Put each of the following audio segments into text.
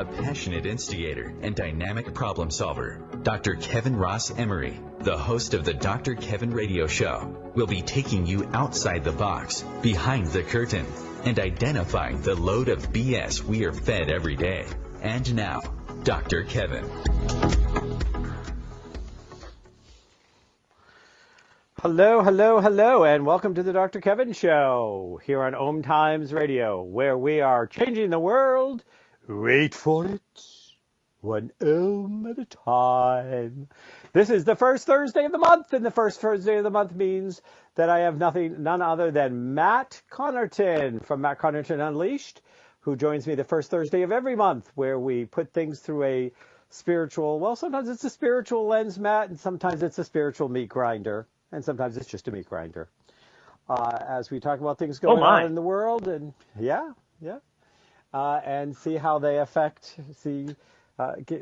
a passionate instigator and dynamic problem solver. Dr. Kevin Ross Emery, the host of the Dr. Kevin Radio Show, will be taking you outside the box, behind the curtain, and identifying the load of BS we are fed every day. And now, Dr. Kevin. Hello, hello, hello, and welcome to the Dr. Kevin Show here on OMTimes Radio, where we are changing the world. Wait for it. One ohm at a time. This is the first Thursday of the month, and the first Thursday of the month means that I have none other than Matt Connarton from Matt Connarton Unleashed, who joins me the first Thursday of every month, where we put things through a spiritual, well, sometimes it's a spiritual lens, Matt, and sometimes it's a spiritual meat grinder. And sometimes it's just a meat grinder. As we talk about things going on in the world, and and see how they affect,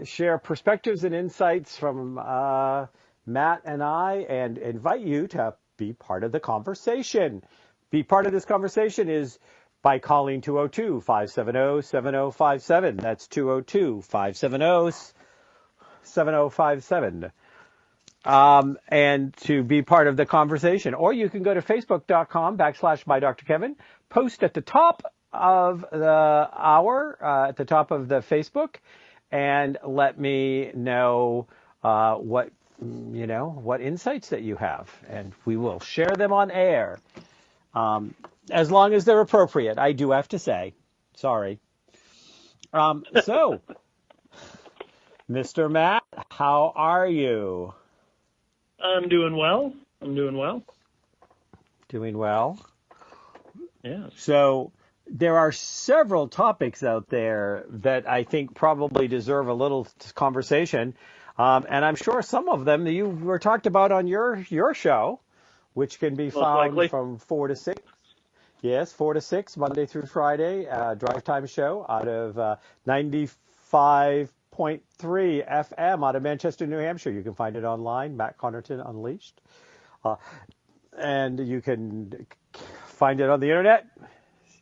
share perspectives and insights from Matt and I, and invite you to be part of the conversation. Be part of this conversation is by calling 202-570-7057. That's 202-570-7057. And to be part of the conversation. Or you can go to facebook.com/MyDrKevin, post at the top of the hour, at the top of the Facebook, and let me know what insights that you have. And we will share them on air, as long as they're appropriate, I do have to say. Sorry. So, Mr. Matt, how are you? I'm doing well. Doing well? Yeah. So there are several topics out there that I think probably deserve a little conversation. And I'm sure some of them you were talked about on your show, which can be found from 4 to 6. Yes, 4 to 6, Monday through Friday, drive time show out of 95.3 FM out of Manchester, New Hampshire. You can find it online, Matt Connarton Unleashed. And you can find it on the internet.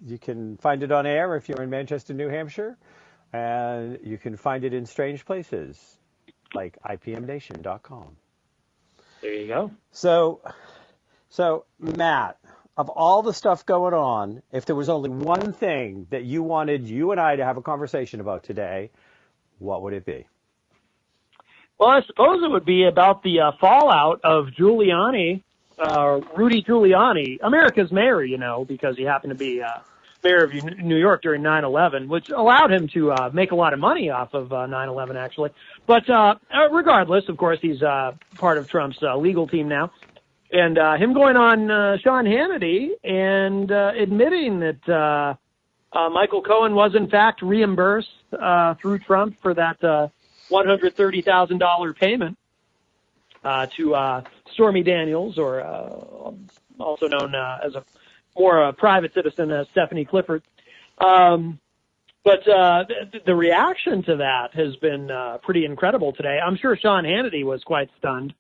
You can find it on air if you're in Manchester, New Hampshire. And you can find it in strange places like IPMNation.com. There you go. So Matt, of all the stuff going on, if there was only one thing that you wanted you and I to have a conversation about today, what would it be? Well, I suppose it would be about the fallout of Giuliani, Rudy Giuliani, America's mayor, because he happened to be mayor of New York during 9/11, which allowed him to make a lot of money off of 9/11, actually. But regardless, of course, he's part of Trump's legal team now. And him going on Sean Hannity and admitting that Michael Cohen was, in fact, reimbursed through Trump for that $130,000 payment to Stormy Daniels, or also known as a more private citizen as Stephanie Clifford. But the reaction to that has been pretty incredible today. I'm sure Sean Hannity was quite stunned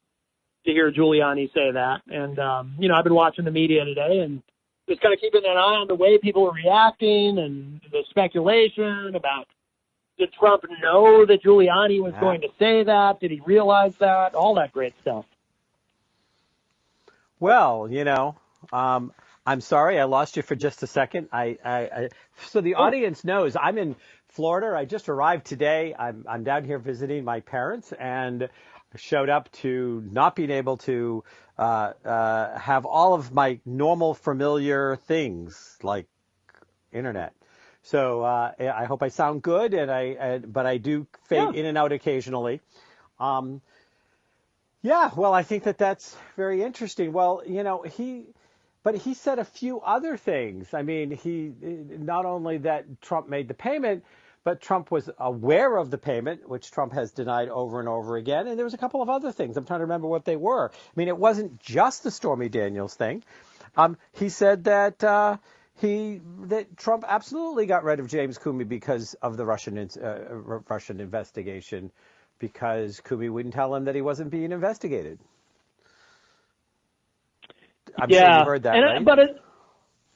to hear Giuliani say that. And, I've been watching the media today and just kind of keeping an eye on the way people are reacting and the speculation about, did Trump know that Giuliani was going to say that? Did he realize that? All that great stuff. Well, I'm sorry I lost you for just a second. So the audience knows I'm in Florida. I just arrived today. I'm down here visiting my parents and showed up to not being able to have all of my normal familiar things like internet. So I hope I sound good, but I do fade in and out occasionally. Well, I think that's very interesting. Well, he said a few other things. I mean, he not only that Trump made the payment, but Trump was aware of the payment, which Trump has denied over and over again. And there was a couple of other things. I'm trying to remember what they were. I mean, it wasn't just the Stormy Daniels thing. He said that Trump absolutely got rid of James Comey because of the Russian investigation, because Comey wouldn't tell him that he wasn't being investigated. I'm sure you heard that, right?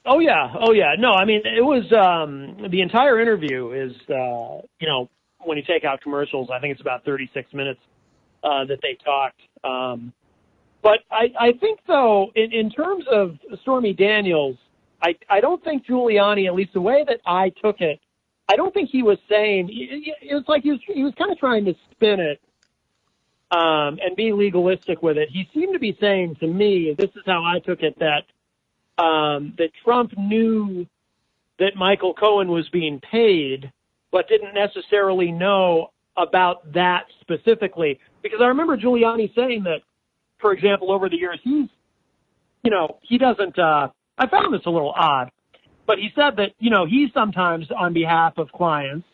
Oh yeah. No, I mean, it was the entire interview is when you take out commercials, I think it's about 36 minutes that they talked. But I think, though, in terms of Stormy Daniels, I don't think Giuliani, at least the way that I took it, I don't think he was saying, it was like he was kind of trying to spin it and be legalistic with it. He seemed to be saying to me, this is how I took it, that Trump knew that Michael Cohen was being paid, but didn't necessarily know about that specifically. Because I remember Giuliani saying that, for example, over the years, he doesn't, I found this a little odd, but he said that, he sometimes, on behalf of clients,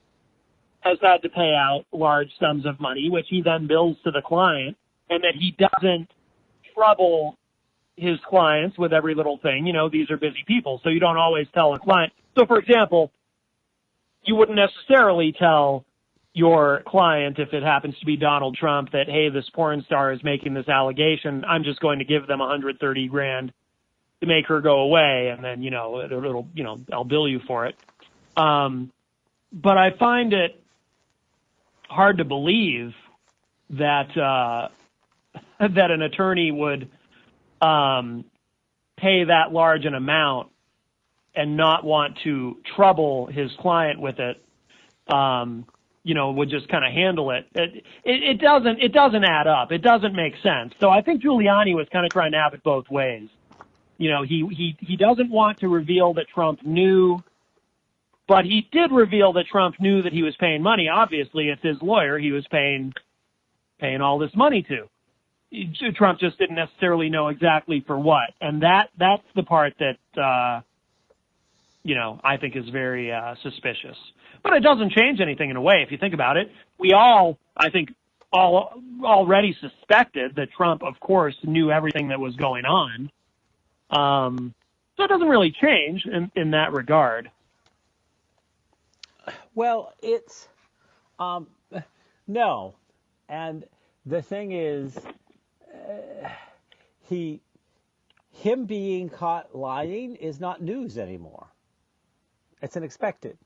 has had to pay out large sums of money, which he then bills to the client, and that he doesn't trouble his clients with every little thing. These are busy people, so you don't always tell a client. So, for example, you wouldn't necessarily tell your client, if it happens to be Donald Trump, that, hey, this porn star is making this allegation, I'm just going to give them $130,000 to make her go away, and then, I'll bill you for it. But I find it hard to believe that that an attorney would pay that large an amount and not want to trouble his client with it. Would just kind of handle it. It doesn't add up. It doesn't make sense. So I think Giuliani was kind of trying to have it both ways. He doesn't want to reveal that Trump knew, but he did reveal that Trump knew that he was paying money. Obviously, it's his lawyer he was paying all this money to. Trump just didn't necessarily know exactly for what. And that's the part that, I think is very suspicious. But it doesn't change anything in a way, if you think about it. We all, I think, already suspected that Trump, of course, knew everything that was going on. So it doesn't really change in that regard. Well, it's no. And the thing is, him being caught lying is not news anymore. It's unexpected.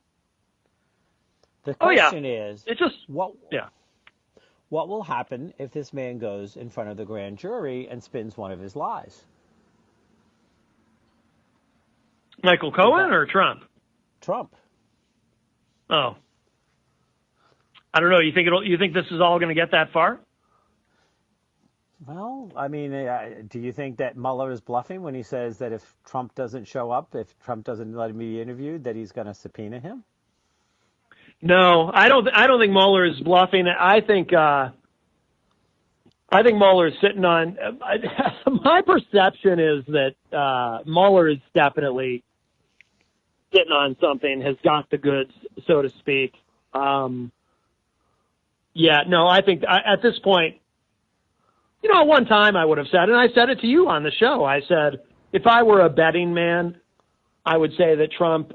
The question is, it's just what will happen if this man goes in front of the grand jury and spins one of his lies? Michael Cohen or Trump? Trump. Oh, I don't know. You think this is all going to get that far? Well, I mean, do you think that Mueller is bluffing when he says that if Trump doesn't show up, if Trump doesn't let him be interviewed, that he's going to subpoena him? No, I don't think Mueller is bluffing. I think Mueller is sitting on. My perception is that Mueller is definitely sitting on something, has got the goods, so to speak. I think at this point, at one time I would have said, and I said it to you on the show, I said, if I were a betting man, I would say that Trump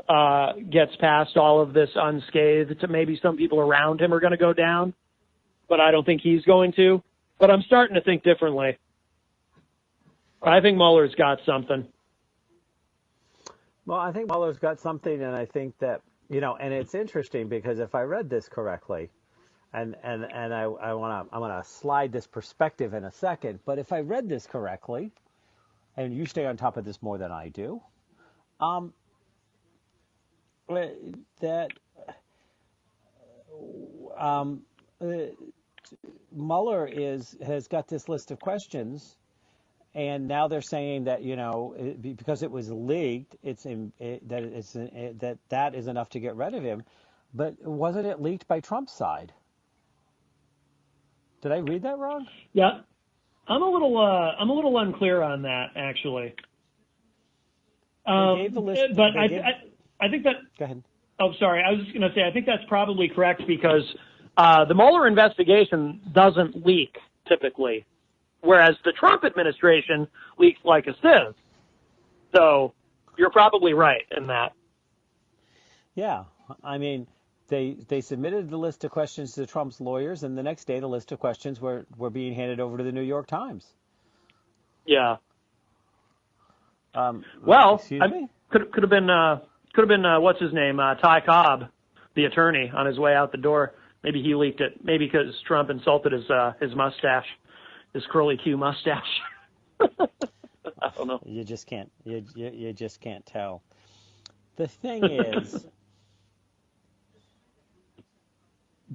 gets past all of this unscathed. Maybe some people around him are going to go down, but I don't think he's going to. But I'm starting to think differently. I think Mueller's got something. Well, I think Mueller's got something, and I think that, and it's interesting because if I read this correctly, and I'm gonna slide this perspective in a second, but if I read this correctly, and you stay on top of this more than I do, that Mueller has got this list of questions, and now they're saying that because it was leaked, that is enough to get rid of him. But wasn't it leaked by Trump's side? Did I read that wrong? Yeah, I'm a little unclear on that actually. They gave the list, but I think that. Go ahead. Oh, sorry. I was just going to say I think that's probably correct because the Mueller investigation doesn't leak typically, whereas the Trump administration leaks like a sieve. So you're probably right in that. Yeah, I mean, they submitted the list of questions to Trump's lawyers, and the next day the list of questions were being handed over to the New York Times. Yeah. Excuse me? Could have been what's his name, Ty Cobb, the attorney, on his way out the door. Maybe he leaked it. Maybe because Trump insulted his mustache, his curly Q mustache. I don't know. You just can't. You just can't tell. The thing is,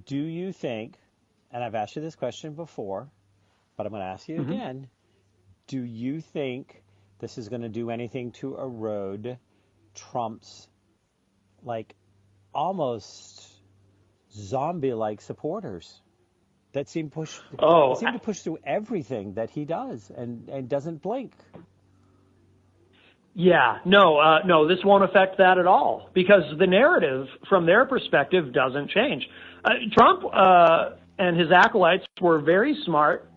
do you think? And I've asked you this question before, but I'm going to ask you again. Do you think this is going to do anything to erode Trump's, like, almost zombie-like supporters that seem to push through everything that he does and doesn't blink? Yeah, no, this won't affect that at all because the narrative from their perspective doesn't change. Trump and his acolytes were very smart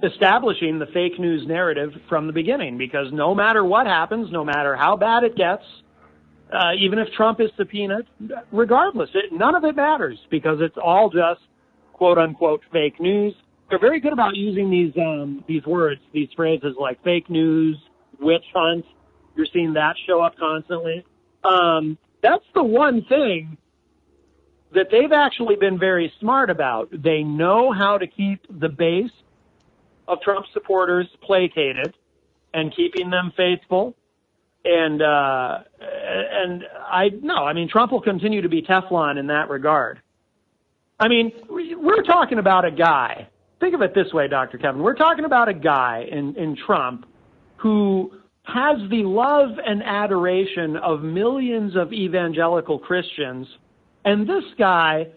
establishing the fake news narrative from the beginning because no matter what happens, no matter how bad it gets, even if Trump is subpoenaed, regardless, none of it matters because it's all just quote-unquote fake news. They're very good about using these words, these phrases like fake news, witch hunt. You're seeing that show up constantly. That's the one thing that they've actually been very smart about. They know how to keep the base of Trump supporters placated and keeping them faithful. And Trump will continue to be Teflon in that regard. I mean, we're talking about a guy. Think of it this way, Dr. Kevin. We're talking about a guy in Trump who has the love and adoration of millions of evangelical Christians, and this guy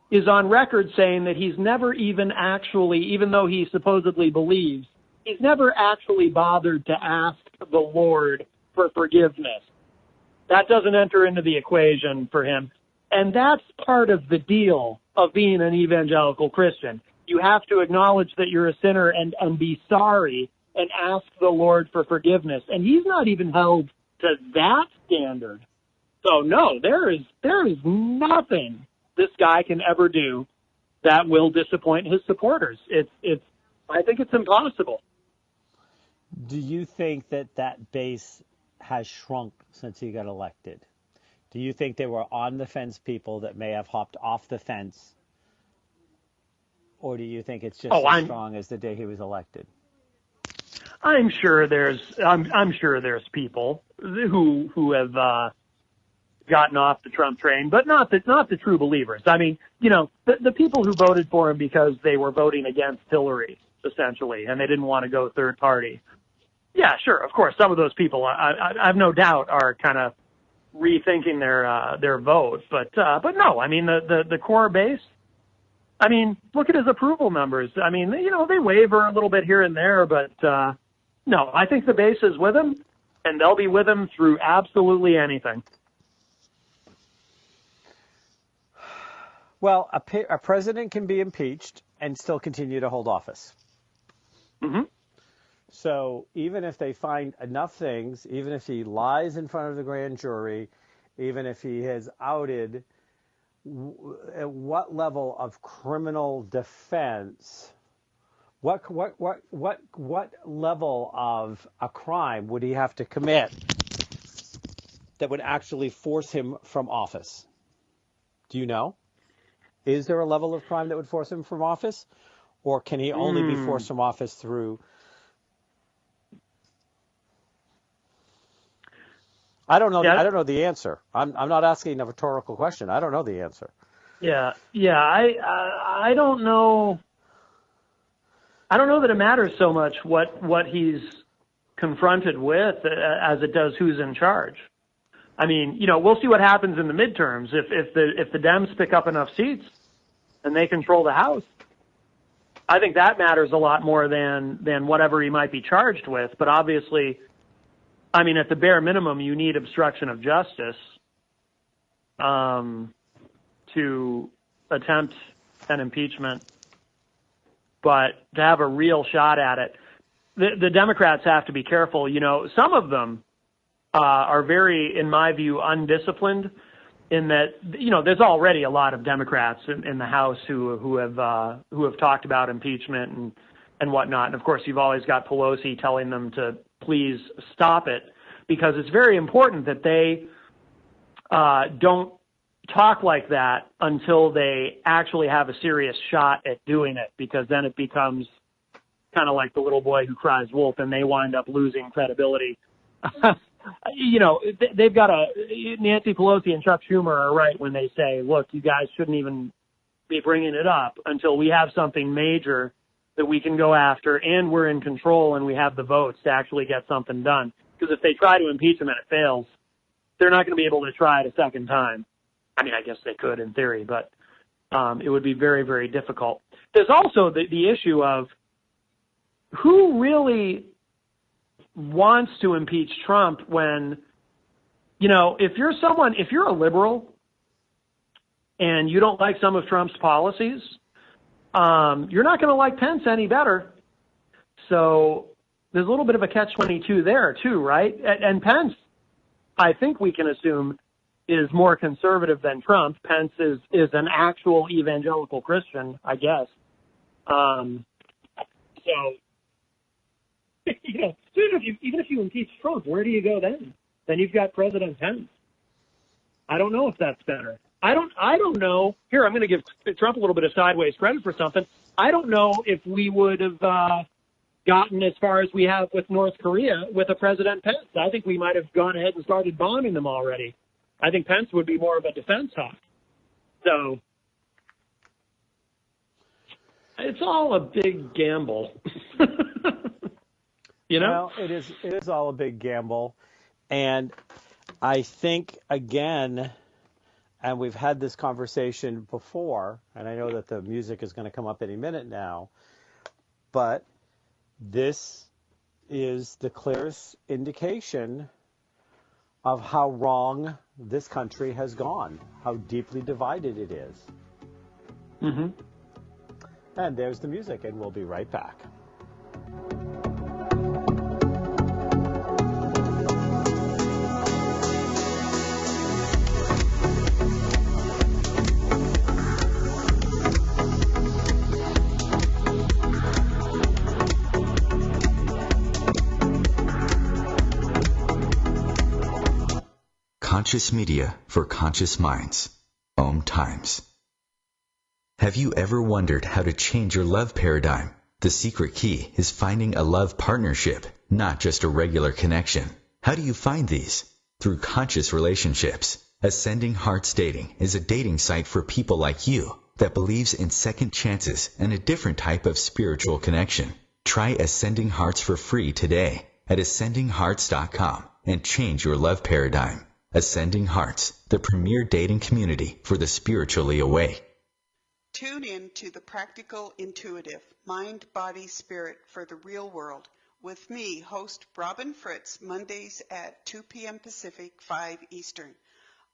is on record saying that he's never even actually, even though he supposedly believes, he's never actually bothered to ask the Lord for forgiveness. That doesn't enter into the equation for him. And that's part of the deal of being an evangelical Christian. You have to acknowledge that you're a sinner and be sorry and ask the Lord for forgiveness. And he's not even held to that standard. So no, there is nothing this guy can ever do that will disappoint his supporters. I think it's impossible. Do you think that base has shrunk since he got elected? Do you think there were on the fence people that may have hopped off the fence? Or do you think it's just as strong as the day he was elected? I'm sure there's people who have gotten off the Trump train, but not the true believers. I mean, the people who voted for him because they were voting against Hillary, essentially, and they didn't want to go third party. Yeah, sure, of course, some of those people, I have no doubt, are kind of rethinking their vote. But no, I mean, the core base, I mean, look at his approval numbers. I mean, they waver a little bit here and there, but no, I think the base is with him, and they'll be with him through absolutely anything. Well, a president can be impeached and still continue to hold office. Mm-hmm. So even if they find enough things, even if he lies in front of the grand jury, even if he has outed, at what level of criminal defense, what level of a crime would he have to commit that would actually force him from office? Do you know? Is there a level of crime that would force him from office? Or can he only be forced from office through... I don't know. Yeah. I don't know the answer. I'm not asking a rhetorical question. I don't know the answer. Yeah. I don't know. I don't know that it matters so much what he's confronted with as it does who's in charge. I mean, we'll see what happens in the midterms. If the Dems pick up enough seats and they control the House, I think that matters a lot more than whatever he might be charged with. But obviously, I mean, at the bare minimum, you need obstruction of justice to attempt an impeachment. But to have a real shot at it, the Democrats have to be careful. Some of them are very, in my view, undisciplined in that, there's already a lot of Democrats in the House who have talked about impeachment and whatnot. And of course, you've always got Pelosi telling them to please stop it, because it's very important that they don't talk like that until they actually have a serious shot at doing it, because then it becomes kind of like the little boy who cries wolf, and they wind up losing credibility. They've got Nancy Pelosi and Chuck Schumer are right when they say, look, you guys shouldn't even be bringing it up until we have something major that we can go after and we're in control and we have the votes to actually get something done. Because if they try to impeach him and it fails, they're not going to be able to try it a second time. I mean, I guess they could in theory, but it would be very, very difficult. There's also the issue of who really wants to impeach Trump when, if you're a liberal and you don't like some of Trump's policies, you're not going to like Pence any better. So there's a little bit of a catch-22 there too, right? And Pence, I think we can assume, is more conservative than Trump. Pence is an actual evangelical Christian, I guess. Even if you impeach Trump, where do you go then? Then you've got President Pence. I don't know if that's better. I don't know. Here, I'm going to give Trump a little bit of sideways credit for something. I don't know if we would have gotten as far as we have with North Korea with a President Pence. I think we might have gone ahead and started bombing them already. I think Pence would be more of a defense hawk. So it's all a big gamble. Well, it is all a big gamble. And I think, again, and we've had this conversation before, and I know that the music is going to come up any minute now, but this is the clearest indication of how wrong this country has gone, how deeply divided it is. Mm-hmm. And there's the music, and we'll be right back. Conscious media for conscious minds. OMTimes. Have you ever wondered how to change your love paradigm? The secret key is finding a love partnership, not just a regular connection. How do you find these? Through conscious relationships. Ascending Hearts Dating is a dating site for people like you that believes in second chances and a different type of spiritual connection. Try Ascending Hearts for free today at ascendinghearts.com and change your love paradigm. Ascending Hearts, the premier dating community for the spiritually awake. Tune in to the Practical Intuitive, Mind, Body, Spirit for the Real World with me, host Robin Fritz, Mondays at 2 p.m. Pacific, 5 Eastern.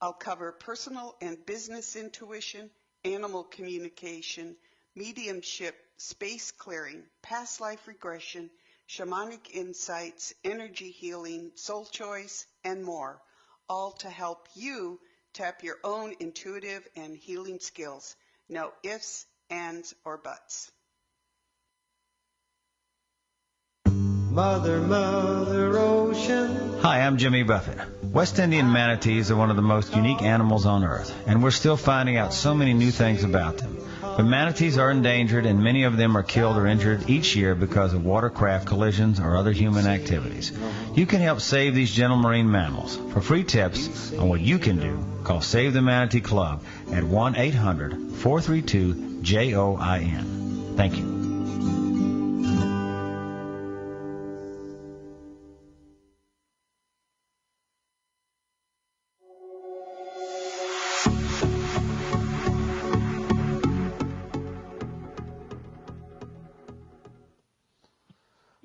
I'll cover personal and business intuition, animal communication, mediumship, space clearing, past life regression, shamanic insights, energy healing, soul choice, and more, all to help you tap your own intuitive and healing skills. No ifs, ands, or buts. Mother, Mother Ocean. Hi, I'm Jimmy Buffett. West Indian manatees are one of the most unique animals on Earth, and we're still finding out so many new things about them. But manatees are endangered, and many of them are killed or injured each year because of watercraft collisions or other human activities. You can help save these gentle marine mammals. For free tips on what you can do, call Save the Manatee Club at 1-800-432-JOIN. Thank you.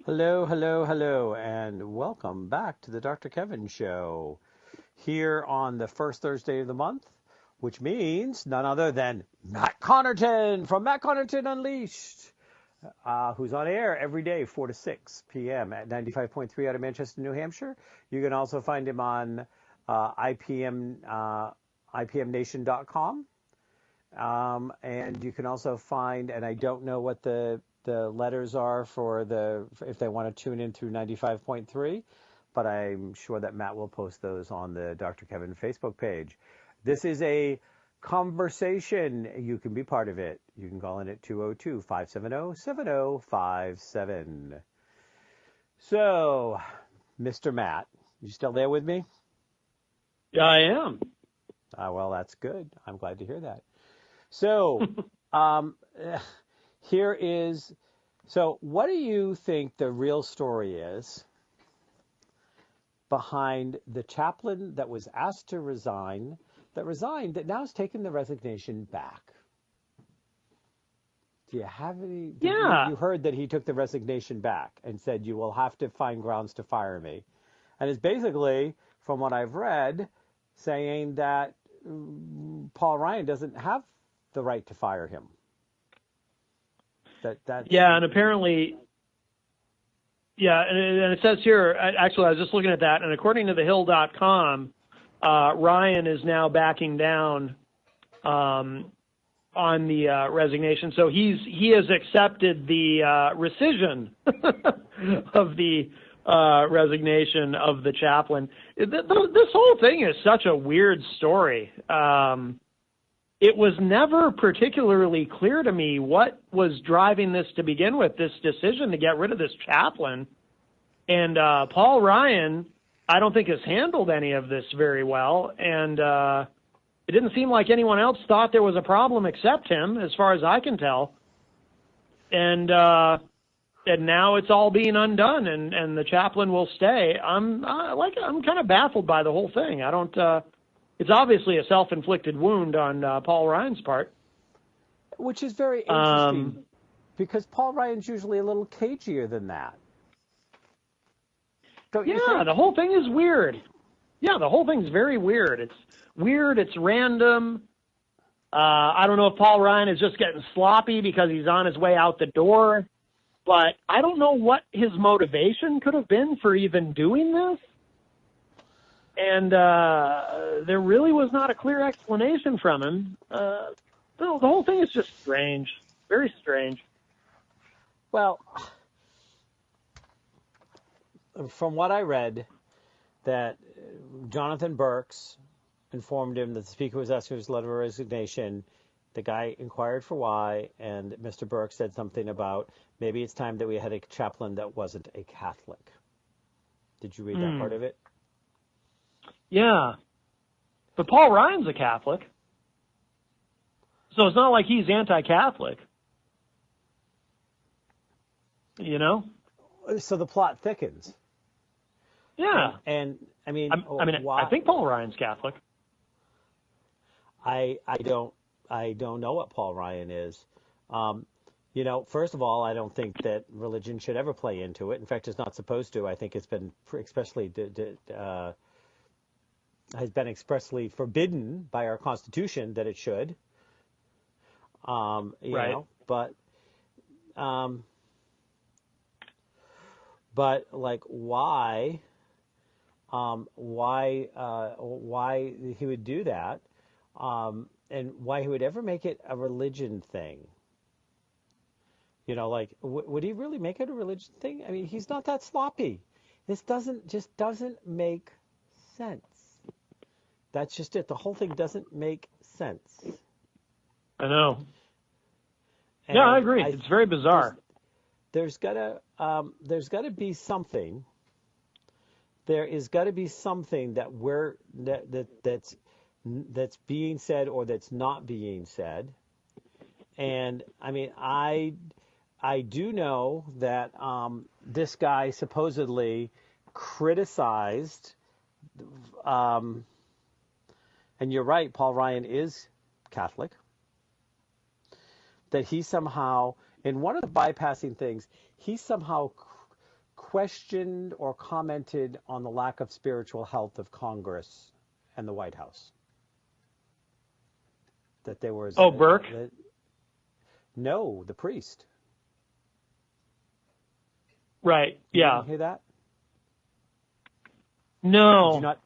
Hello, hello, hello, and welcome back to the Dr. Kevin Show here on the first Thursday of the month, which means none other than Matt Connarton from Matt Connarton Unleashed, who's on air every day, 4 to 6 p.m. at 95.3 out of Manchester, New Hampshire. You can also find him on IPMNation.com. And you can also find, and I don't know what the letters are for if they want to tune in through 95.3, but I'm sure that Matt will post those on the Dr. Kevin Facebook page. This is a conversation. You can be part of it. You can call in at 202-570-7057. So, Mr. Matt, you still there with me? Yeah, I am. Well, that's good. I'm glad to hear that. So, here is, so what do you think the real story is behind the chaplain that was asked to resign, that now has taken the resignation back? Do you have any? Yeah. You heard that he took the resignation back and said, you will have to find grounds to fire me. And it's basically, from what I've read, saying that Paul Ryan doesn't have the right to fire him. Yeah, and apparently, yeah, and it says here, actually, I was just looking at that, and according to thehill.com, Ryan is now backing down on the resignation. So he has accepted the rescission of the resignation of the chaplain. This whole thing is such a weird story. It was never particularly clear to me what was driving this to begin with, this decision to get rid of this chaplain. And Paul Ryan, I don't think has handled any of this very well. And it didn't seem like anyone else thought there was a problem except him, as far as I can tell. And now it's all being undone, and the chaplain will stay. I'm kind of baffled by the whole thing. I don't. It's obviously a self-inflicted wound on Paul Ryan's part. Which is very interesting, because Paul Ryan's usually a little cagier than that. Yeah, the whole thing is weird. Yeah, the whole thing's very weird. It's weird. It's random. I don't know if Paul Ryan is just getting sloppy because he's on his way out the door, but I don't know what his motivation could have been for even doing this. And there really was not a clear explanation from him. The whole thing is just strange, very strange. Well, from what I read, that Jonathan Burks informed him that the speaker was asking for his letter of resignation. The guy inquired for why, and Mr. Burks said something about maybe it's time that we had a chaplain that wasn't a Catholic. Did you read that part of it? Yeah. But Paul Ryan's a Catholic. So it's not like he's anti-Catholic. You know? So the plot thickens. Yeah. And I mean, I think Paul Ryan's Catholic. I don't know what Paul Ryan is. First of all, I don't think that religion should ever play into it. In fact, it's not supposed to. I think it's been has been expressly forbidden by our Constitution that it should. You know, but like why he would do that, and why he would ever make it a religion thing. You know, like, would he really make it a religion thing? I mean, he's not that sloppy. This doesn't make sense. That's just it. The whole thing doesn't make sense. I know. And yeah, I agree. It's very bizarre. There's gotta be something. There is got to be something that's being said or that's not being said. And I mean, I do know that this guy supposedly criticized, and you're right, Paul Ryan is Catholic, that he somehow, in one of the bypassing things, he somehow questioned or commented on the lack of spiritual health of Congress and the White House. That there was... Burke? No, the priest. Right, yeah. Did you hear that? No. Did you not?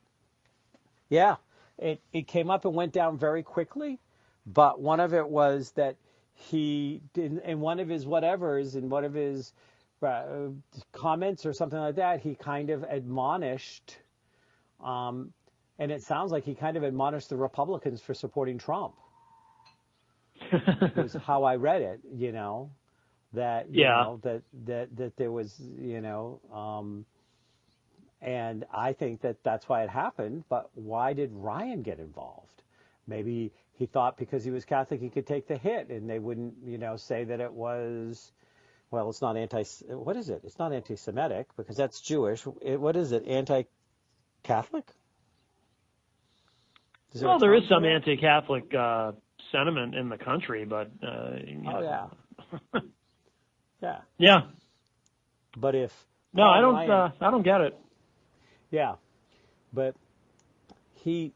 Yeah, it came up and went down very quickly, but one of it was that he did, in one of his whatevers, in one of his comments or something like that, he kind of admonished, and it sounds like he kind of admonished the Republicans for supporting Trump. was how I read it, that, that there was, and I think that that's why it happened. But why did Ryan get involved? Maybe he thought because he was Catholic he could take the hit, and they wouldn't, say that it was. Well, it's not what is it? It's not anti-Semitic because that's Jewish. What is it? Anti-Catholic? Well, there is some anti-Catholic sentiment in the country, but yeah, yeah, yeah. But if I don't get it. Yeah, but he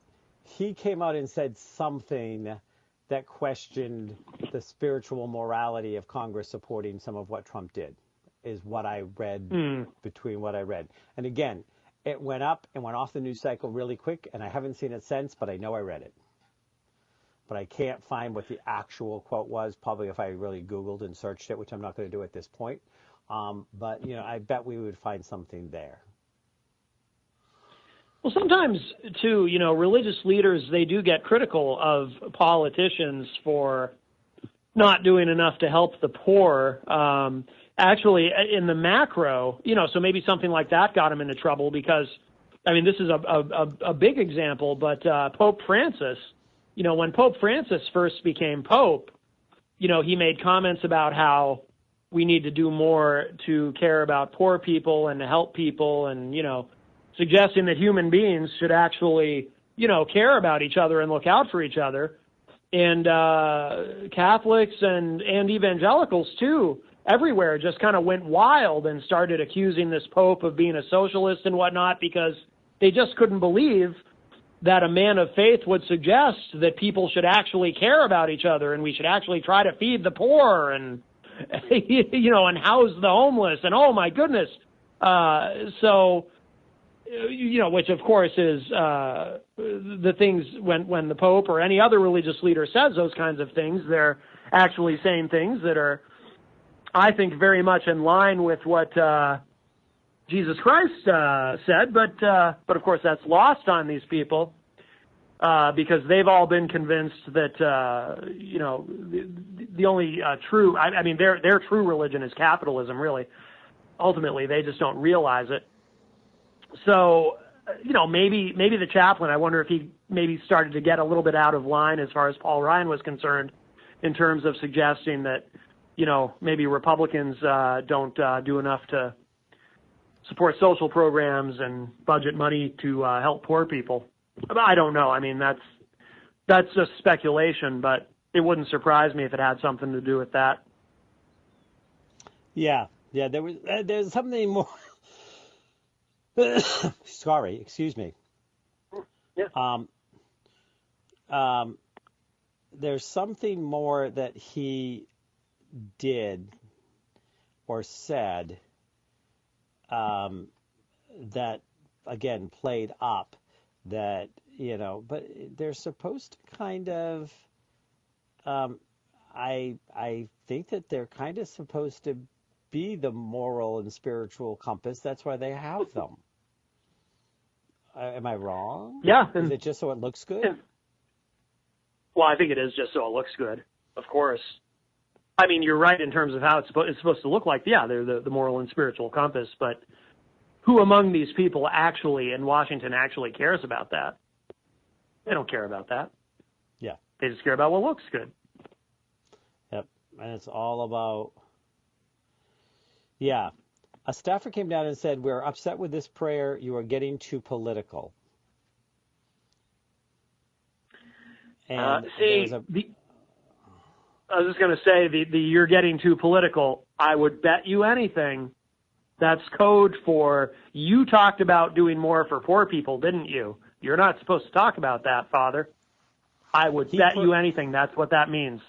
came out and said something that questioned the spiritual morality of Congress supporting some of what Trump did, is what I read between what I read. And again, it went up and went off the news cycle really quick, and I haven't seen it since, but I know I read it. But I can't find what the actual quote was, probably if I really Googled and searched it, which I'm not going to do at this point. But, I bet we would find something there. Well, sometimes, too, religious leaders, they do get critical of politicians for not doing enough to help the poor. Actually, in the macro, so maybe something like that got him into trouble because, this is a big example, but Pope Francis, when Pope Francis first became Pope, he made comments about how we need to do more to care about poor people and to help people and, suggesting that human beings should actually, care about each other and look out for each other. And Catholics and evangelicals, too, everywhere just kind of went wild and started accusing this Pope of being a socialist and whatnot because they just couldn't believe that a man of faith would suggest that people should actually care about each other and we should actually try to feed the poor and, and house the homeless. And, oh, my goodness. Which of course is the things when the Pope or any other religious leader says those kinds of things, they're actually saying things that are, I think, very much in line with what Jesus Christ said. But of course that's lost on these people because they've all been convinced that the only true, their true religion is capitalism. Really, ultimately, they just don't realize it. So, maybe the chaplain, I wonder if he maybe started to get a little bit out of line as far as Paul Ryan was concerned in terms of suggesting that, maybe Republicans don't do enough to support social programs and budget money to help poor people. I don't know. That's just speculation, but it wouldn't surprise me if it had something to do with that. Yeah, there's something more. Sorry, excuse me. Yeah. There's something more that he did or said that, again, played up that, but they're supposed to kind of, I think that they're kind of supposed to be the moral and spiritual compass. That's why they have them. Am I wrong? Yeah. Is it just so it looks good? Well, I think it is just so it looks good, of course. You're right in terms of how it's supposed to look like. Yeah, they're the moral and spiritual compass, but who among these people actually in Washington actually cares about that? They don't care about that. Yeah. They just care about what looks good. Yep. And it's all about, yeah. A staffer came down and said, "We're upset with this prayer. You are getting too political." And I was just going to say, the "you're getting too political," I would bet you anything that's code for you talked about doing more for poor people, didn't you? You're not supposed to talk about that, Father. I would bet you anything that's what that means.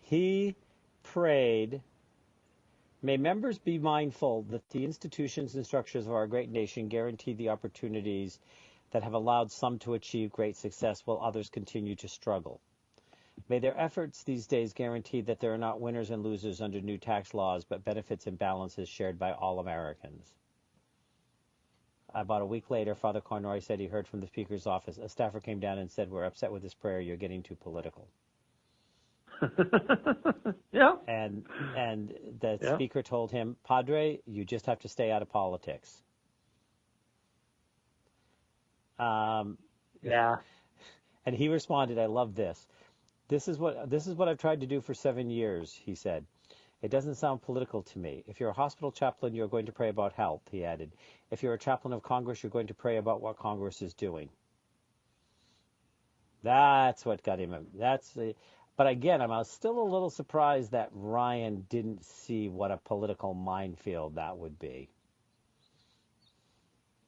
He prayed, "May members be mindful that the institutions and structures of our great nation guarantee the opportunities that have allowed some to achieve great success while others continue to struggle. May their efforts these days guarantee that there are not winners and losers under new tax laws, but benefits and balances shared by all Americans." About a week later, Father Conroy said he heard from the Speaker's office. A staffer came down and said, "We're upset with this prayer. You're getting too political." Yeah. And the speaker told him, Padre, you just have to stay out of politics. Yeah. And he responded, I love this. This is what I've tried to do for 7 years, he said. It doesn't sound political to me. If you're a hospital chaplain, you're going to pray about health, he added. If you're a chaplain of Congress, you're going to pray about what Congress is doing. That's what got him. But again, I'm still a little surprised that Ryan didn't see what a political minefield that would be.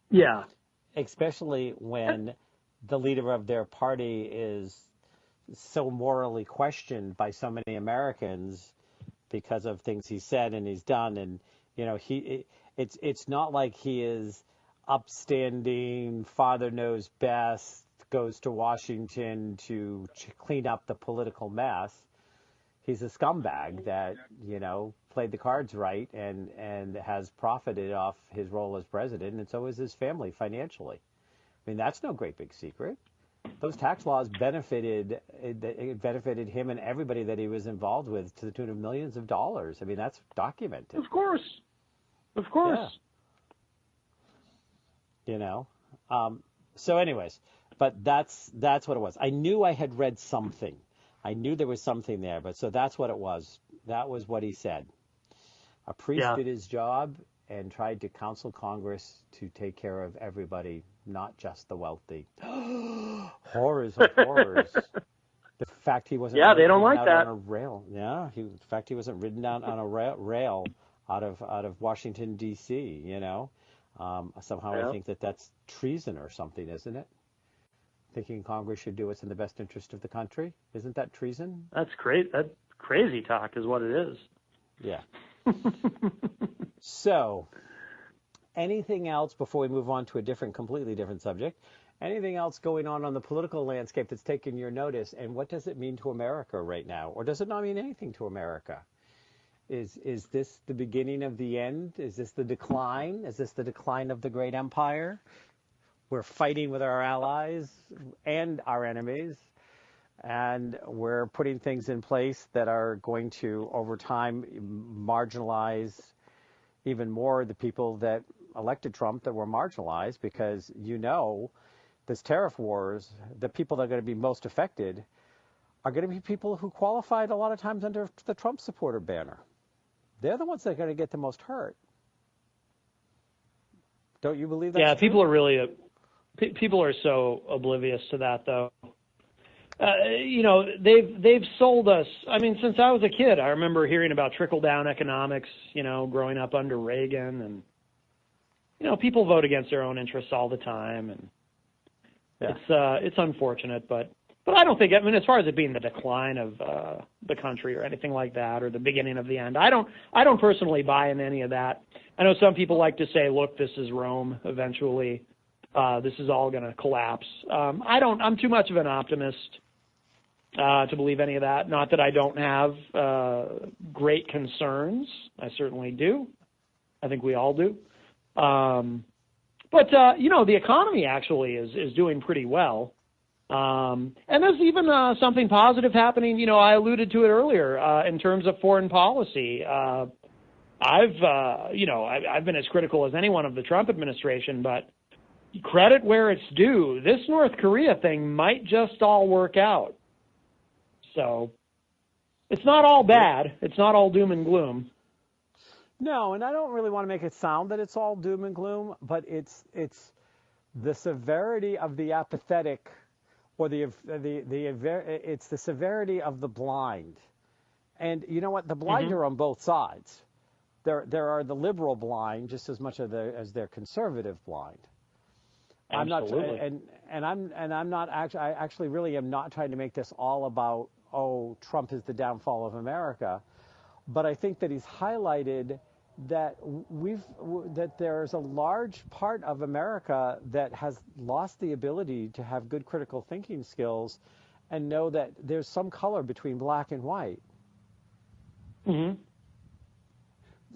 Yeah. Especially when the leader of their party is so morally questioned by so many Americans because of things he said and he's done. And, you know, it's not like he is upstanding, father knows best, goes to Washington to clean up the political mess. He's a scumbag that, you know, played the cards right and has profited off his role as president, and so is his family financially. I mean, that's no great big secret. Those tax laws benefited him and everybody that he was involved with to the tune of millions of dollars. I mean, that's documented. Of course. Yeah. You know. So anyways, but that's what it was. I knew I had read something. I knew there was something there, but so that's what it was. That was what he said. A priest did his job and tried to counsel Congress to take care of everybody, not just the wealthy. Horrors of horrors. The fact he wasn't they don't like that on a rail. Yeah, the fact he wasn't ridden down on a rail out of Washington D.C. You know, somehow I think that's treason or something, isn't it? Thinking Congress should do what's in the best interest of the country, isn't that treason? That's great. That crazy talk is what it is. Yeah. So, anything else before we move on to a completely different subject? Anything else going on the political landscape that's taken your notice, and what does it mean to America right now? Or does it not mean anything to America? Is this the beginning of the end? Is this the decline? Is this the decline of the great empire? We're fighting with our allies and our enemies, and we're putting things in place that are going to, over time, marginalize even more the people that elected Trump that were marginalized, because, you know, this tariff wars, the people that are going to be most affected are going to be people who qualified a lot of times under the Trump supporter banner. They're the ones that are going to get the most hurt. Don't you believe that? Yeah, people are so oblivious to that, though. You know, they've sold us. I mean, since I was a kid, I remember hearing about trickle-down economics, you know, growing up under Reagan. And, you know, people vote against their own interests all the time. And it's unfortunate, but I don't think, I mean, as far as it being the decline of the country or anything like that, or the beginning of the end, I don't personally buy in any of that. I know some people like to say, look, this is Rome eventually. This is all going to collapse. I'm too much of an optimist to believe any of that. Not that I don't have great concerns. I certainly do. I think we all do. But you know, the economy actually is doing pretty well. And there's even something positive happening. You know, I alluded to it earlier in terms of foreign policy. I've been as critical as anyone of the Trump administration, but credit where it's due. This North Korea thing might just all work out. So it's not all bad. It's not all doom and gloom. No, and I don't really want to make it sound that it's all doom and gloom, but it's the severity of the apathetic, or it's the severity of the blind. And you know what? The blind are on both sides. There are the liberal blind just as much as they're conservative blind. Absolutely. I'm not actually. I actually really am not trying to make this all about, oh, Trump is the downfall of America, but I think that he's highlighted that that there's a large part of America that has lost the ability to have good critical thinking skills, and know that there's some color between black and white. Mm-hmm.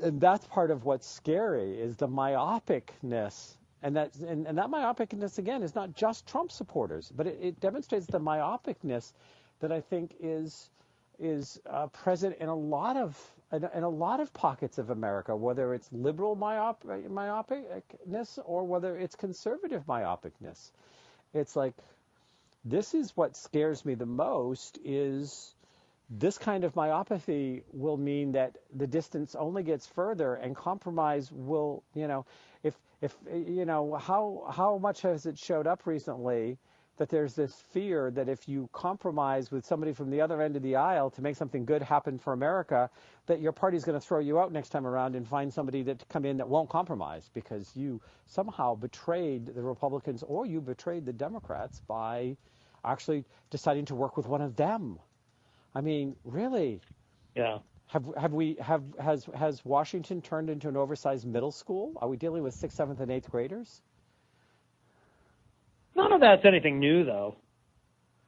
And that's part of what's scary, is the myopicness. And that myopicness, again, is not just Trump supporters, but it demonstrates the myopicness that I think is present in a lot of pockets of America, whether it's liberal myopicness or whether it's conservative myopicness. It's like, this is what scares me the most, is this kind of myopathy will mean that the distance only gets further, and compromise will, if how much has it showed up recently that there's this fear that if you compromise with somebody from the other end of the aisle to make something good happen for America, that your party's going to throw you out next time around and find somebody to come in that won't compromise because you somehow betrayed the Republicans or you betrayed the Democrats by actually deciding to work with one of them. I mean, really? Yeah. Has Washington turned into an oversized middle school? Are we dealing with 6th, 7th, and 8th graders? None of that's anything new, though.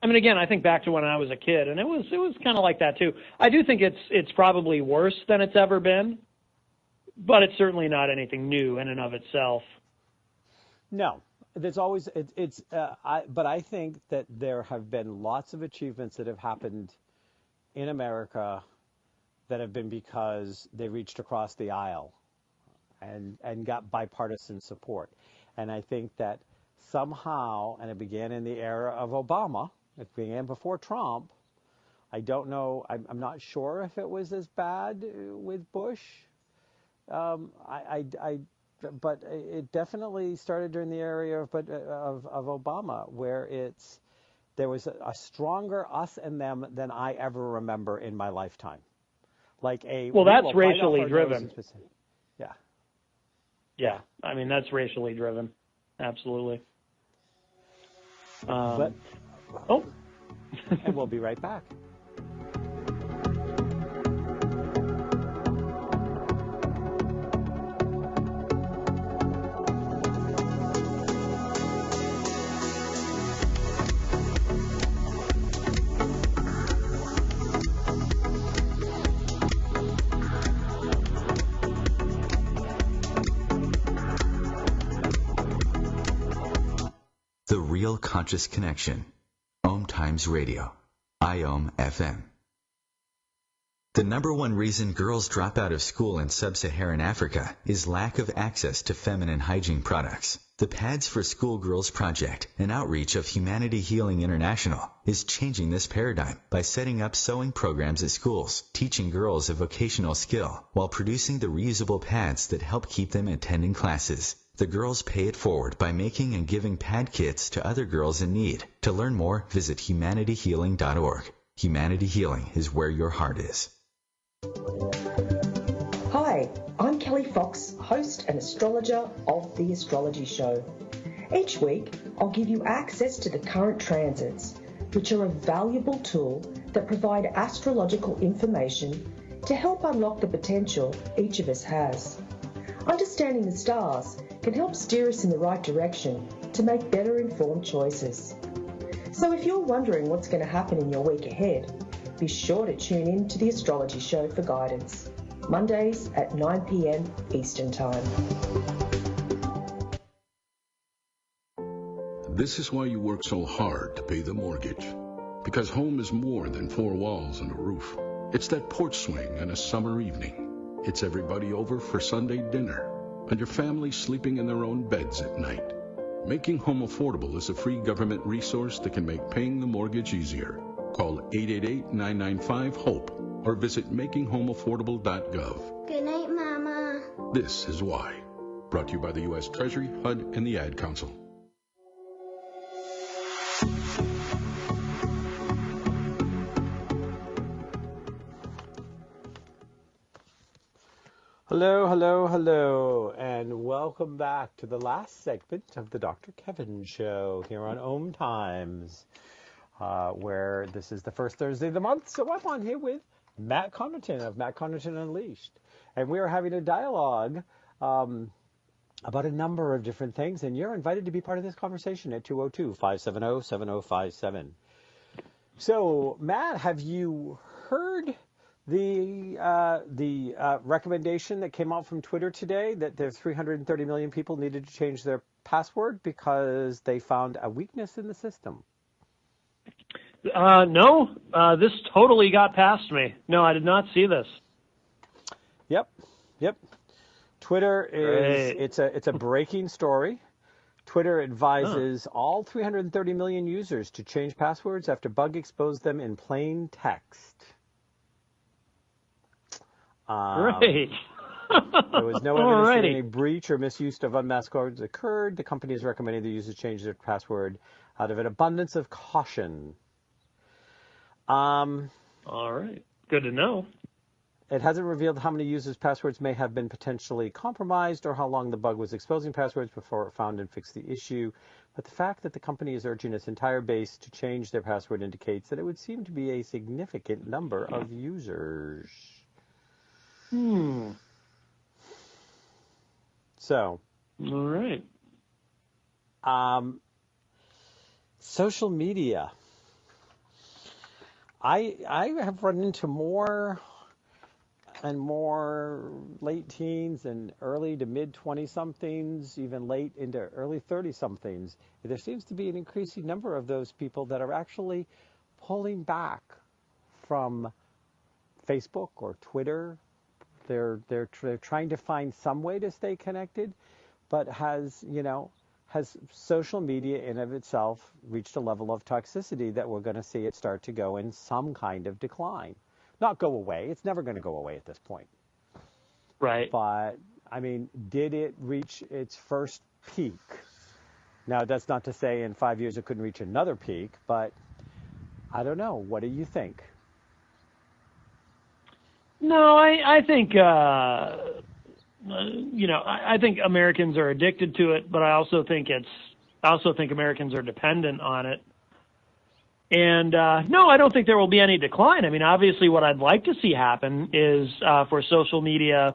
I mean, again, I think back to when I was a kid, and it was kind of like that too. I do think it's probably worse than it's ever been, but it's certainly not anything new in and of itself. No, there's always but I think that there have been lots of achievements that have happened in America that have been because they reached across the aisle and got bipartisan support. And I think that somehow, and it began in the era of Obama, it began before Trump. I don't know, I'm not sure if it was as bad with Bush. But it definitely started during the era of Obama, where there was a stronger us and them than I ever remember in my lifetime. Like that's racially driven. Yeah. Yeah, I mean, that's racially driven. Absolutely. And we'll be right back. The Real Conscious Connection. OMTimes Radio. IOM FM. The number one reason girls drop out of school in sub-Saharan Africa is lack of access to feminine hygiene products. The Pads for Schoolgirls Project, an outreach of Humanity Healing International, is changing this paradigm by setting up sewing programs at schools, teaching girls a vocational skill, while producing the reusable pads that help keep them attending classes. The girls pay it forward by making and giving pad kits to other girls in need. To learn more, visit humanityhealing.org. Humanity Healing is where your heart is. Hi, I'm Kelly Fox, host and astrologer of The Astrology Show. Each week, I'll give you access to the current transits, which are a valuable tool that provide astrological information to help unlock the potential each of us has. Understanding the stars can help steer us in the right direction to make better informed choices. So if you're wondering what's going to happen in your week ahead, be sure to tune in to The Astrology Show for guidance, Mondays at 9 p.m. Eastern Time. This is why you work so hard to pay the mortgage. Because home is more than 4 walls and a roof. It's that porch swing and a summer evening. It's everybody over for Sunday dinner, and your family sleeping in their own beds at night. Making Home Affordable is a free government resource that can make paying the mortgage easier. Call 888-995-HOPE or visit makinghomeaffordable.gov. Good night, Mama. This is why. Brought to you by the U.S. Treasury, HUD, and the Ad Council. Hello, hello, hello, and welcome back to the last segment of the Dr. Kevin Show here on OMTimes, where this is the first Thursday of the month. So I'm on here with Matt Connarton of Matt Connarton Unleashed, and we are having a dialogue about a number of different things, and you're invited to be part of this conversation at 202-570-7057. So, Matt, have you heard the recommendation that came out from Twitter today that there's 330 million people needed to change their password because they found a weakness in the system? No, this totally got past me. No, I did not see this. Yep. Twitter is it's a breaking story. Twitter advises all 330 million users to change passwords after bug exposed them in plain text. Great. There was no evidence that any breach or misuse of unmasked codes occurred. The company is recommending the users change their password out of an abundance of caution. All right. Good to know. It hasn't revealed how many users' passwords may have been potentially compromised or how long the bug was exposing passwords before it found and fixed the issue. But the fact that the company is urging its entire base to change their password indicates that it would seem to be a significant number of users. So. All right. Social media. I have run into more and more late teens and early to mid 20-somethings, even late into early 30-somethings. There seems to be an increasing number of those people that are actually pulling back from Facebook or Twitter. They're trying to find some way to stay connected, but has social media in of itself reached a level of toxicity that we're going to see it start to go in some kind of decline. Not go away. It's never going to go away at this point. Right. But, I mean, did it reach its first peak? Now, that's not to say in 5 years it couldn't reach another peak, but I don't know. What do you think? No, I think, I think Americans are addicted to it, but I also think Americans are dependent on it. And no, I don't think there will be any decline. I mean, obviously, what I'd like to see happen is for social media,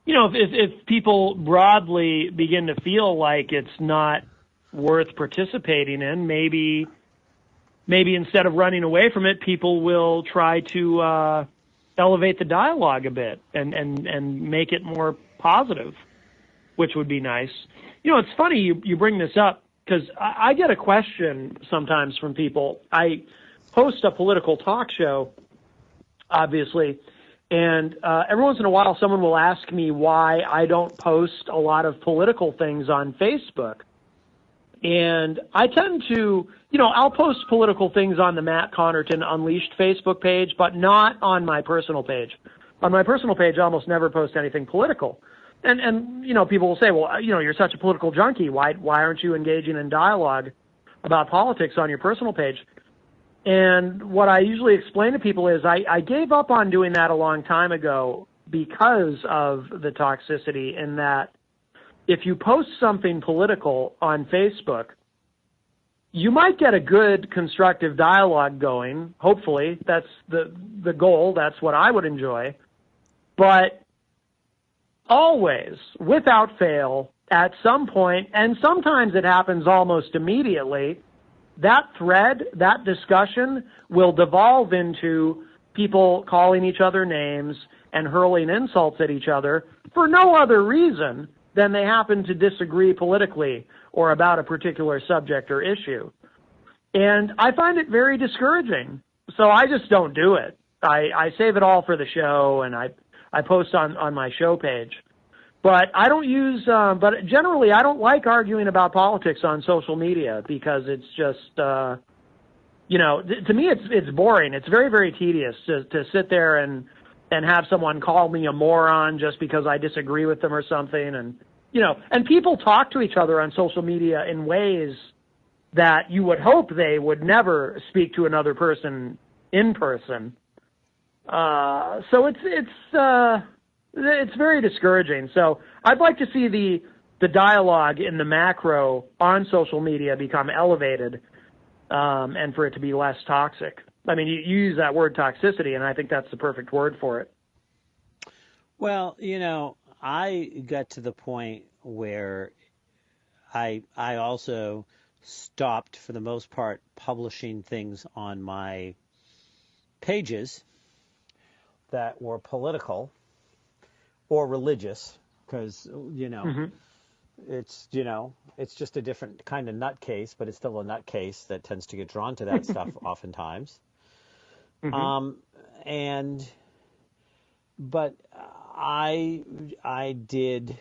if people broadly begin to feel like it's not worth participating in, maybe instead of running away from it, people will try to elevate the dialogue a bit and make it more positive, which would be nice. It's funny you bring this up, because I get a question sometimes from people. I host a political talk show, obviously, and every once in a while someone will ask me why I don't post a lot of political things on Facebook. And I tend to, I'll post political things on the Matt Connarton Unleashed Facebook page, but not on my personal page. On my personal page, I almost never post anything political. And people will say, well, you're such a political junkie. Why aren't you engaging in dialogue about politics on your personal page? And what I usually explain to people is I gave up on doing that a long time ago because of the toxicity, in that if you post something political on Facebook, you might get a good constructive dialogue going. Hopefully, that's the goal. That's what I would enjoy. But always, without fail, at some point, and sometimes it happens almost immediately, that thread, that discussion will devolve into people calling each other names and hurling insults at each other for no other reason than they happen to disagree politically or about a particular subject or issue. And I find it very discouraging. So I just don't do it. I save it all for the show, and I post on my show page. But I don't use, but generally I don't like arguing about politics on social media, because it's just, to me it's boring. It's very, very tedious to sit there and have someone call me a moron just because I disagree with them or something. And, and people talk to each other on social media in ways that you would hope they would never speak to another person in person. So it's very discouraging. So I'd like to see the dialogue in the macro on social media become elevated, and for it to be less toxic. I mean, you use that word toxicity, and I think that's the perfect word for it. Well, I got to the point where I also stopped, for the most part, publishing things on my pages that were political or religious, because, it's, it's just a different kind of nutcase, but it's still a nutcase that tends to get drawn to that stuff oftentimes. Mm-hmm. But I did,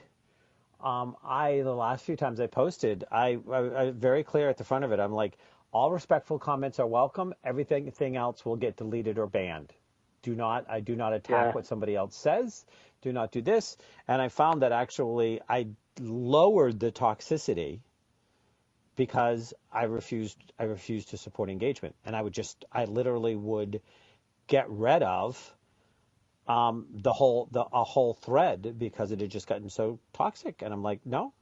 the last few times I posted, I very clear at the front of it. I'm like, all respectful comments are welcome. Everything else will get deleted or banned. I do not attack what somebody else says. Do not do this. And I found that actually I lowered the toxicity because I refused to support engagement. And I literally would get rid of a whole thread because it had just gotten so toxic. And I'm like, no.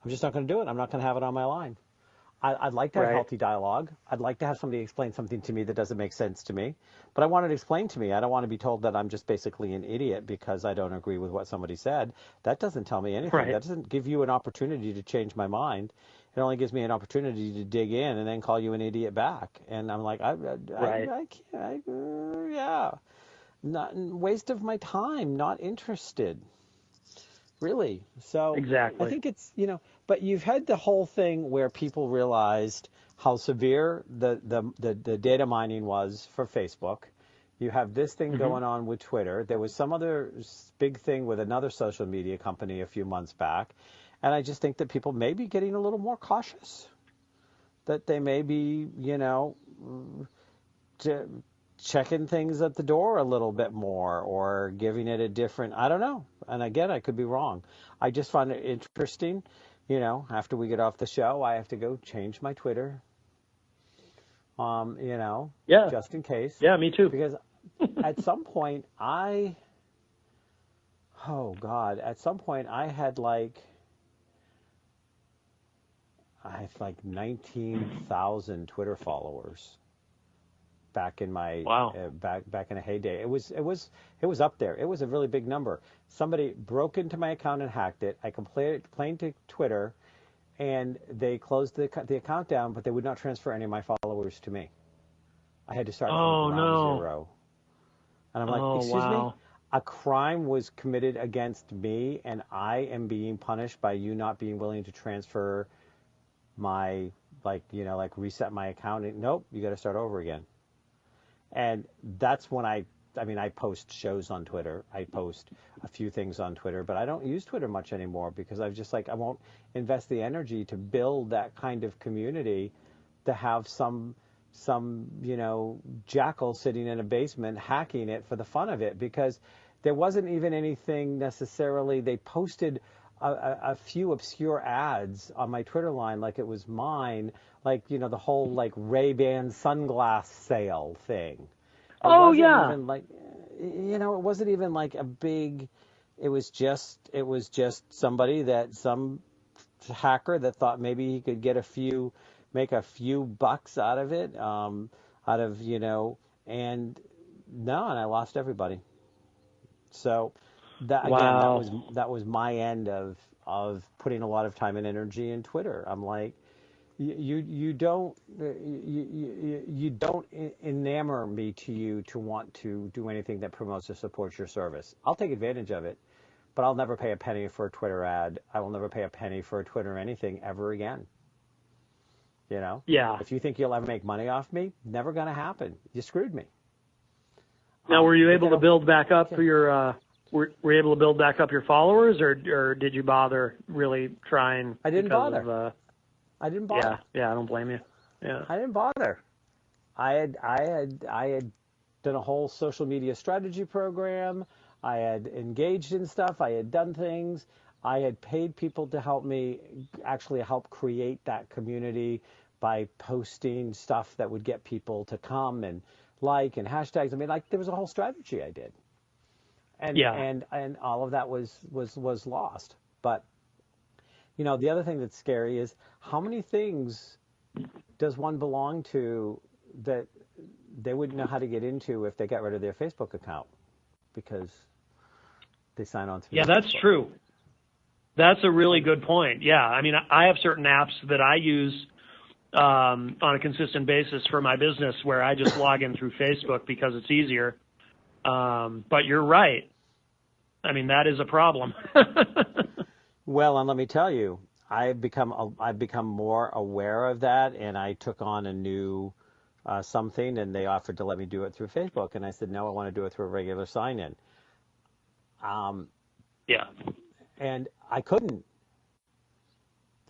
I'm just not going to do it. I'm not going to have it on my line. I'd like to have healthy dialogue. I'd like to have somebody explain something to me that doesn't make sense to me. But I want it to explain to me. I don't want to be told that I'm just basically an idiot because I don't agree with what somebody said. That doesn't tell me anything. That doesn't give you an opportunity to change my mind. It only gives me an opportunity to dig in and then call you an idiot back. And I'm like, I can't. Not waste of my time. Not interested. Really. So exactly. I think it's, but you've had the whole thing where people realized how severe the data mining was for Facebook. You have this thing going on with Twitter. There was some other big thing with another social media company a few months back. And I just think that people may be getting a little more cautious, that they may be, checking things at the door a little bit more or giving it a different, I don't know. And again, I could be wrong. I just find it interesting. After we get off the show, I have to go change my Twitter, just in case. Yeah, me too. Because at some point I had like 19,000 Twitter followers back in my back in a heyday. It was up there. It was a really big number. Somebody broke into my account and hacked it. I complained to Twitter, and they closed the account down, but they would not transfer any of my followers to me. I had to start from ground zero. And I'm like, excuse me? A crime was committed against me, and I am being punished by you not being willing to transfer my, reset my account. Nope, you got to start over again. And that's when I post shows on Twitter. I post a few things on Twitter, but I don't use Twitter much anymore because I've just I won't invest the energy to build that kind of community to have some jackal sitting in a basement hacking it for the fun of it, because there wasn't even anything necessarily. They posted a few obscure ads on my Twitter line like it was mine, the whole Ray-Ban sunglass sale thing. It wasn't even it wasn't even a big, it was just somebody some hacker that thought maybe he could make a few bucks out of it, and I lost everybody. So that was my end of putting a lot of time and energy in Twitter. I'm like, you don't enamor me to you to want to do anything that promotes or supports your service. I'll take advantage of it, but I'll never pay a penny for a Twitter ad. I will never pay a penny for a Twitter anything ever again. Yeah. If you think you'll ever make money off me, never going to happen. You screwed me. Now, were you able to build back up your? Were you able to build back up your followers, or did you bother really trying? I didn't bother. I didn't bother. Yeah, I don't blame you. Yeah, I didn't bother. I had done a whole social media strategy program. I had engaged in stuff. I had done things. I had paid people to help me actually help create that community by posting stuff that would get people to come and and hashtags. There was a whole strategy I did. And all of that was lost. But the other thing that's scary is how many things does one belong to that they wouldn't know how to get into if they got rid of their Facebook account because they sign on to. Yeah, that's true. That's a really good point. Yeah, I have certain apps that I use on a consistent basis for my business where I just log in through Facebook because it's easier. But you're right. I mean, that is a problem. Well, and let me tell you, I've become more aware of that, and I took on a new something, and they offered to let me do it through Facebook, and I said no, I want to do it through a regular sign-in. Yeah. And I couldn't.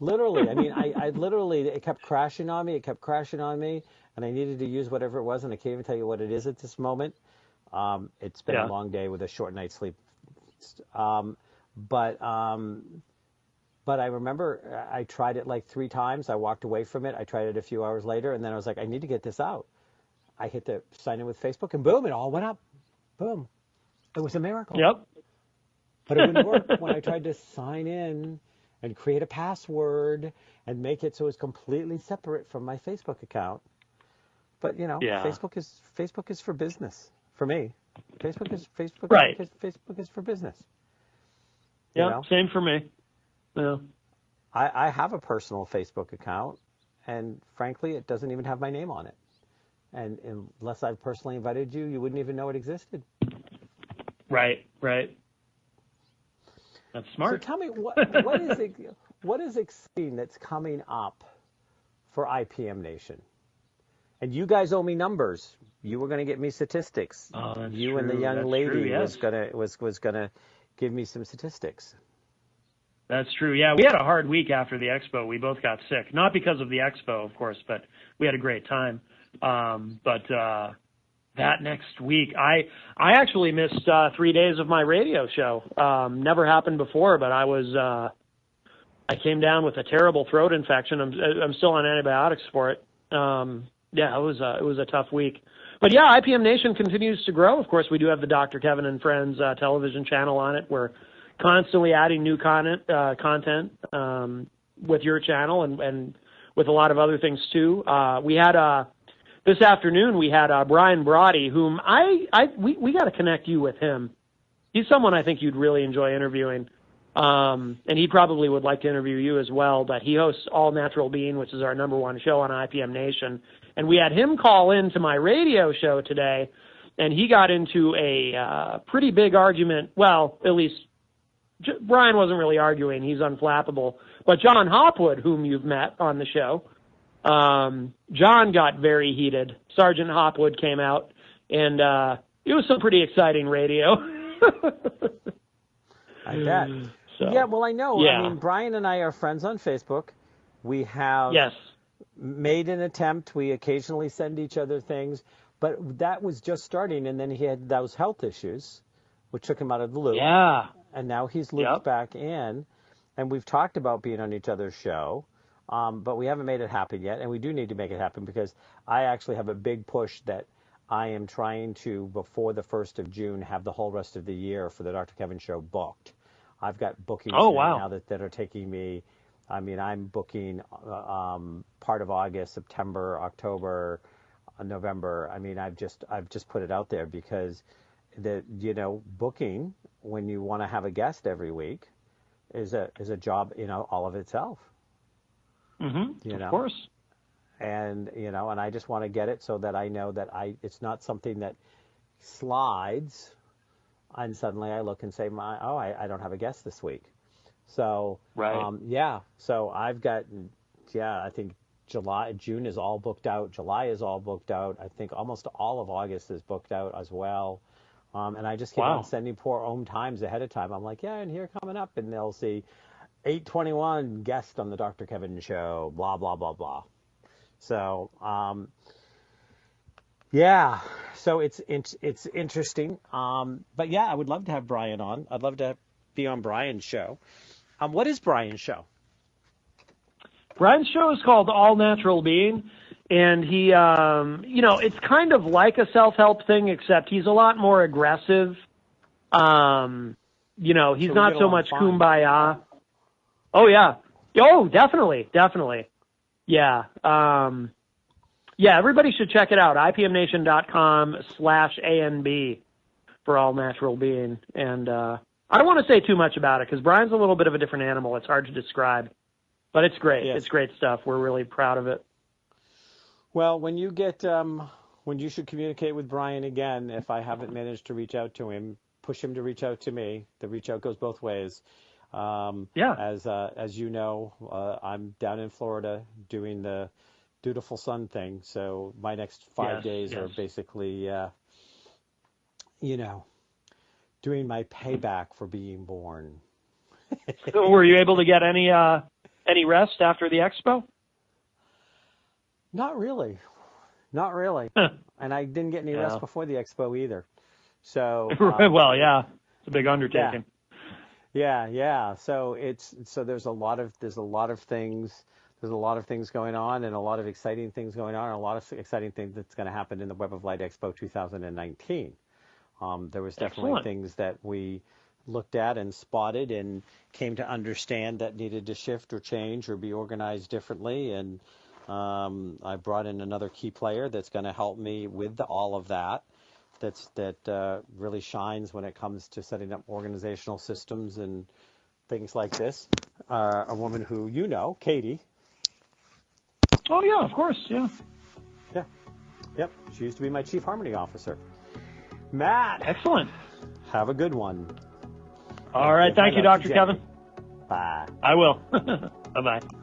Literally, I mean, I literally, it kept crashing on me, and I needed to use whatever it was, and I can't even tell you what it is at this moment. It's been a long day with a short night's sleep. But I remember I tried it like 3 times. I walked away from it. I tried it a few hours later, and then I was like, I need to get this out. I hit the sign in with Facebook, and boom, it all went up. Boom. It was a miracle. Yep. But it wouldn't work when I tried to sign in and create a password and make it so it's completely separate from my Facebook account. But, you know, Facebook is for business for me. Facebook is for business. Yeah, you know? Same for me. Yeah. I have a personal Facebook account, and frankly, it doesn't even have my name on it. And unless I've personally invited you, you wouldn't even know it existed. Right. That's smart. So tell me, what is exciting that's coming up for IPM Nation? And you guys owe me numbers. You were going to get me statistics. Oh, that's you true. And the young that's lady true, yes. was gonna give me some statistics. That's true. Yeah, we had a hard week after the expo. We both got sick, not because of the expo, of course, but we had a great time. But that next week, I actually missed 3 days of my radio show. Never happened before, but I came down with a terrible throat infection. I'm still on antibiotics for it. Yeah, it was a tough week. But yeah, IPM Nation continues to grow. Of course, we do have the Dr. Kevin and Friends television channel on it. We're constantly adding new content with your channel and with a lot of other things too. We had this afternoon we had Brian Brody, whom we got to connect you with him. He's someone I think you'd really enjoy interviewing, and he probably would like to interview you as well. But he hosts All Natural Being, which is our #1 show on IPM Nation, and we had him call in to my radio show today, and he got into a pretty big argument. Well, at least Brian wasn't really arguing. He's unflappable. But John Hopwood, whom you've met on the show, John got very heated. Sergeant Hopwood came out, and it was some pretty exciting radio. I bet. So, yeah, well, I know. Yeah. I mean, Brian and I are friends on Facebook. We have made an attempt. We occasionally send each other things. But that was just starting, and then he had those health issues, which took him out of the loop. Yeah. And now he's looped back in, and we've talked about being on each other's show, but we haven't made it happen yet, and we do need to make it happen because I actually have a big push that I am trying to, before the 1st of June, have the whole rest of the year for the Dr. Kevin Show booked. I've got bookings now that are taking me. I mean, I'm booking part of August, September, October, November. I mean, I've just put it out there because booking when you want to have a guest every week is a job all of itself. Mm-hmm. Of course. And and I just want to get it so that I know that it's not something that slides and suddenly I look and say I don't have a guest this week. So so I've got I think June is all booked out. July is all booked out. I think almost all of August is booked out as well. And I just keep on sending poor OMTimes ahead of time. I'm like, and here coming up, and they'll see 8:21 guest on the Dr. Kevin Show, blah blah blah blah. So so it's interesting. But yeah, I would love to have Brian on. I'd love to be on Brian's show. What is Brian's show? Brian's show is called All Natural Being. And he, it's kind of like a self-help thing, except he's a lot more aggressive. He's not so much kumbaya. Oh, yeah. Oh, definitely. Yeah. Everybody should check it out. IPMNation.com/ANB for All Natural Being. And I don't want to say too much about it because Brian's a little bit of a different animal. It's hard to describe. But it's great. Yes. It's great stuff. We're really proud of it. Well, when you should communicate with Brian again, if I haven't managed to reach out to him, push him to reach out to me. The reach out goes both ways. As you know, I'm down in Florida doing the dutiful son thing. So my next 5 days are basically, doing my payback for being born. So were you able to get any rest after the expo? Not really. And I didn't get any rest before the expo either. So well, yeah, it's a big undertaking. Yeah. So there's a lot of things going on, and a lot of exciting things going on, and a lot of exciting things that's going to happen in the Web of Light Expo 2019. There was definitely things that we looked at and spotted and came to understand that needed to shift or change or be organized differently. And I brought in another key player that's going to help me with all of that. That really shines when it comes to setting up organizational systems and things like this. A woman who you know, Katie. Oh yeah, of course, yeah. Yeah. Yep. She used to be my chief harmony officer. Matt. Excellent. Have a good one. All right. Thank you, Dr. Kevin. Bye. I will. Bye-bye.